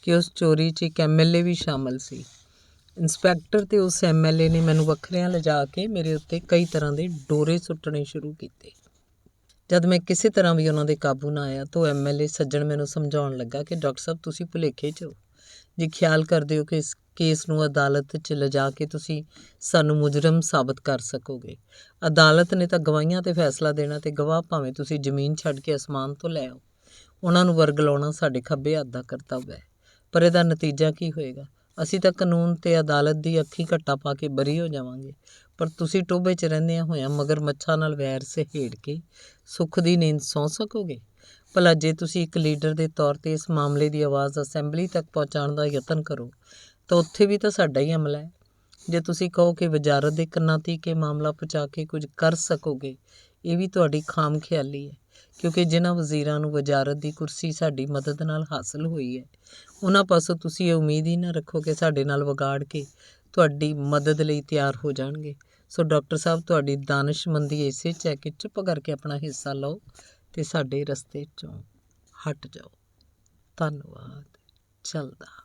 Speaker 1: ਕਿ ਉਸ ਚੋਰੀ 'ਚ ਇੱਕ MLA ਵੀ ਸ਼ਾਮਲ ਸੀ। ਇੰਸਪੈਕਟਰ ਤੇ ਉਸ MLA ਨੇ ਮੈਨੂੰ ਵੱਖਰਿਆਂ ਲਿਜਾ ਕੇ ਮੇਰੇ ਉੱਤੇ ਕਈ ਤਰ੍ਹਾਂ ਦੇ ਡੋਰੇ ਸੁੱਟਣੇ ਸ਼ੁਰੂ ਕੀਤੇ। ਜਦ ਮੈਂ ਕਿਸੇ ਤਰ੍ਹਾਂ ਵੀ ਉਹਨਾਂ ਦੇ ਕਾਬੂ ਨਾ ਆਇਆ ਤਾਂ ਉਹ MLA ਸੱਜਣ ਮੈਨੂੰ ਸਮਝਾਉਣ ਲੱਗਾ ਕਿ ਡਾਕਟਰ ਸਾਹਿਬ, ਤੁਸੀਂ ਭੁਲੇਖੇ 'ਚ ਹੋ। ਜੇ ਖਿਆਲ ਕਰਦੇ ਹੋ ਕਿ ਇਸ ਕੇਸ ਨੂੰ ਅਦਾਲਤ 'ਚ ਲਿਜਾ ਕੇ ਤੁਸੀਂ ਸਾਨੂੰ ਮੁਜਰਮ ਸਾਬਤ ਕਰ ਸਕੋਗੇ। ਅਦਾਲਤ ਨੇ ਤਾਂ ਗਵਾਹੀਆਂ 'ਤੇ ਫੈਸਲਾ ਦੇਣਾ ਤੇ ਗਵਾਹ ਭਾਵੇਂ ਤੁਸੀਂ ਜ਼ਮੀਨ ਛੱਡ ਕੇ ਅਸਮਾਨ ਤੋਂ ਲੈ ਆਓ, ਉਹਨਾਂ ਨੂੰ ਵਰਗਲਾਉਣਾ ਸਾਡੇ ਖੱਬੇ ਹੱਥ ਦਾ ਕਰਤੱਵ ਹੈ। ਪਰ ਇਹਦਾ ਨਤੀਜਾ ਕੀ ਹੋਏਗਾ? ਅਸੀਂ ਤਾਂ ਕਾਨੂੰਨ ਤੇ ਅਦਾਲਤ ਦੀ ਅੱਖੀਂ ਘੱਟਾ ਪਾ ਕੇ ਬਰੀ ਹੋ ਜਾਵਾਂਗੇ, ਪਰ ਤੁਸੀਂ ਟੋਭੇ 'ਚ ਰਹਿੰਦਿਆਂ ਹੋਇਆਂ ਮਗਰ ਮੱਛਾਂ ਨਾਲ ਵੈਰ ਸਹੇੜ ਕੇ ਸੁੱਖ ਦੀ ਨੀਂਦ ਸੌਂ ਸਕੋਗੇ? ਭਲਾ ਜੇ ਤੁਸੀਂ ਇੱਕ ਲੀਡਰ ਦੇ ਤੌਰ 'ਤੇ ਇਸ ਮਾਮਲੇ ਦੀ ਆਵਾਜ਼ ਅਸੈਂਬਲੀ ਤੱਕ ਪਹੁੰਚਾਉਣ ਦਾ ਯਤਨ ਕਰੋ ਤਾਂ ਉੱਥੇ ਵੀ ਤਾਂ ਸਾਡਾ ਹੀ ਅਮਲਾ ਹੈ। ਜੇ ਤੁਸੀਂ ਕਹੋ ਕਿ ਵਜ਼ਾਰਤ ਦੇ ਕੰਨਾਂ ਤੀਕ ਇਹ ਮਾਮਲਾ ਪਹੁੰਚਾ ਕੇ ਕੁਝ ਕਰ ਸਕੋਗੇ, ਇਹ ਵੀ ਤੁਹਾਡੀ ਖਾਮ ਖਿਆਲੀ ਹੈ, ਕਿਉਂਕਿ ਜਿਨ੍ਹਾਂ ਵਜ਼ੀਰਾਂ ਨੂੰ ਵਜ਼ਾਰਤ ਦੀ ਕੁਰਸੀ ਸਾਡੀ ਮਦਦ ਨਾਲ ਹਾਸਲ ਹੋਈ ਹੈ, ਉਹਨਾਂ ਪਾਸੋਂ ਤੁਸੀਂ ਇਹ ਉਮੀਦ ਹੀ ਨਾ ਰੱਖੋ ਕਿ ਸਾਡੇ ਨਾਲ ਵਿਗਾੜ ਕੇ ਤੁਹਾਡੀ ਮਦਦ ਲਈ ਤਿਆਰ ਹੋ ਜਾਣਗੇ। ਸੋ ਡਾਕਟਰ ਸਾਹਿਬ, ਤੁਹਾਡੀ ਦਾਨਿਸ਼ਮੰਦੀ ਇਸੇ 'ਚ ਹੈ ਕਿ ਚੁੱਪ ਕਰਕੇ ਆਪਣਾ ਹਿੱਸਾ ਲਓ ਤੇ ਸਾਡੇ ਰਸਤੇ 'ਚੋਂ ਹਟ ਜਾਓ। ਧੰਨਵਾਦ। ਚੱਲਦਾ।